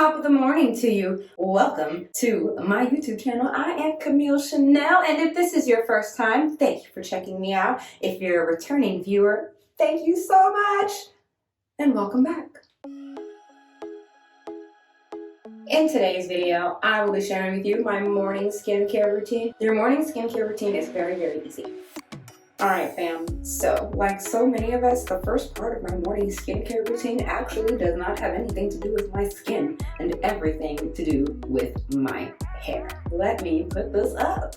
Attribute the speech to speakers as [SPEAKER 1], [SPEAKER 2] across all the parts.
[SPEAKER 1] Top of the morning to you. Welcome to my YouTube channel. I am Camille Chenelle, and if this is your first time, thank you for checking me out. If you're a returning viewer, thank you so much, and welcome back. In today's video, I will be sharing with you my morning skincare routine. Your morning skincare routine is very, very easy. Alright fam, so like so many of us, the first part of my morning skincare routine actually does not have anything to do with my skin and everything to do with my hair. Let me put this up.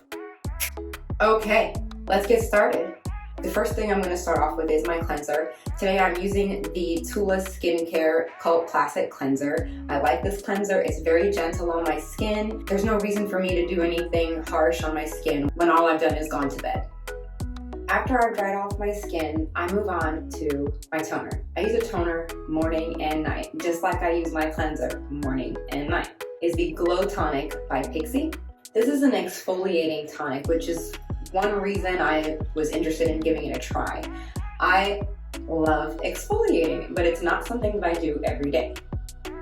[SPEAKER 1] Okay, let's get started. The first thing I'm going to start off with is my cleanser. Today I'm using the Tula Skincare Cult Classic Cleanser. I like this cleanser. It's very gentle on my skin. There's no reason for me to do anything harsh on my skin when all I've done is gone to bed. After I've dried off my skin, I move on to my toner. I use a toner morning and night, just like I use my cleanser morning and night. It's the Glow Tonic by Pixie. This is an exfoliating tonic, which is one reason I was interested in giving it a try. I love exfoliating, but it's not something that I do every day.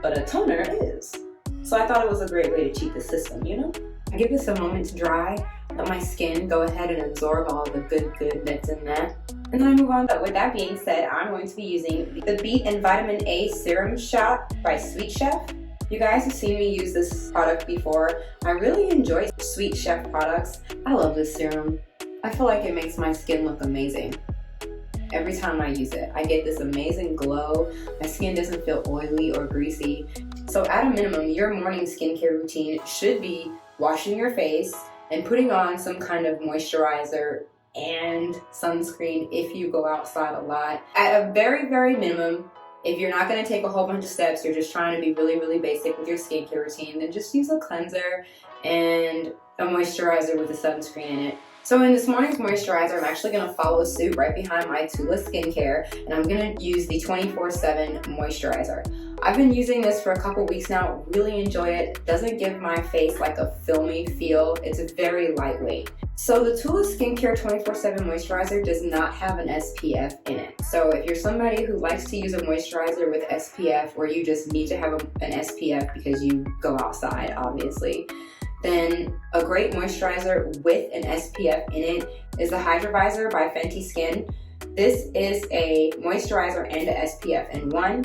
[SPEAKER 1] But a toner is. So I thought it was a great way to cheat the system, you know? I give this a moment to dry, let my skin go ahead and absorb all the good that's in that. And then I move on. But with that being said, I'm going to be using the Beet and Vitamin A Serum Shot by Sweet Chef. You guys have seen me use this product before. I really enjoy Sweet Chef products. I love this serum. I feel like it makes my skin look amazing. Every time I use it, I get this amazing glow. My skin doesn't feel oily or greasy. So at a minimum, your morning skincare routine should be washing your face and putting on some kind of moisturizer and sunscreen if you go outside a lot. At a very, very minimum, if you're not going to take a whole bunch of steps, you're just trying to be really, really basic with your skincare routine, then just use a cleanser and a moisturizer with a sunscreen in it. So in this morning's moisturizer, I'm actually going to follow suit right behind my Tula Skincare, and I'm going to use the 24/7 moisturizer. I've been using this for a couple weeks now, really enjoy it. Doesn't give my face like a filmy feel. It's very lightweight. So the Tula Skincare 24/7 moisturizer does not have an SPF in it. So if you're somebody who likes to use a moisturizer with SPF, or you just need to have an SPF because you go outside, obviously, then a great moisturizer with an SPF in it is the Hydrovisor by Fenty Skin. This is a moisturizer and a SPF in one.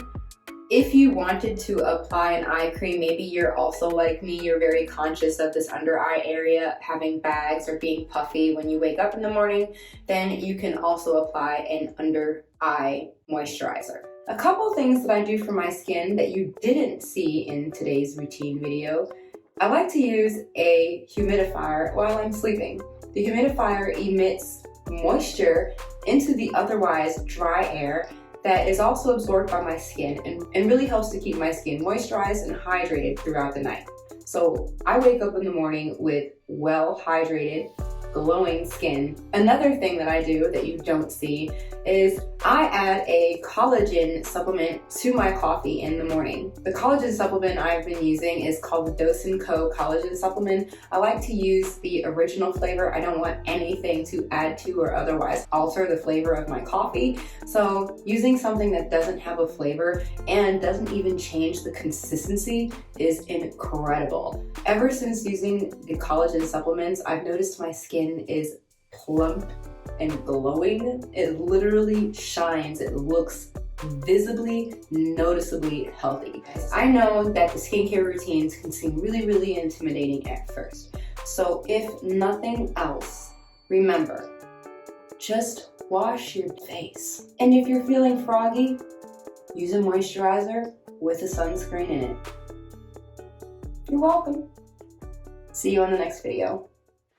[SPEAKER 1] If you wanted to apply an eye cream, maybe you're also like me, you're very conscious of this under eye area having bags or being puffy when you wake up in the morning, then you can also apply an under eye moisturizer. A couple things that I do for my skin that you didn't see in today's routine video. I like to use a humidifier while I'm sleeping. The humidifier emits moisture into the otherwise dry air that is also absorbed by my skin and really helps to keep my skin moisturized and hydrated throughout the night. So I wake up in the morning with well hydrated, glowing skin. Another thing that I do that you don't see is I add a collagen supplement to my coffee in the morning. The collagen supplement I've been using is called the Dose & Co collagen supplement. I like to use the original flavor. I don't want anything to add to or otherwise alter the flavor of my coffee. So using something that doesn't have a flavor and doesn't even change the consistency is incredible. Ever since using the collagen supplements, I've noticed my skin is plump and glowing. It literally shines. It looks visibly, noticeably healthy. I know that the skincare routines can seem really, really intimidating at first. So if nothing else, remember, just wash your face. And if you're feeling froggy, use a moisturizer with a sunscreen in it. You're welcome. See you on the next video.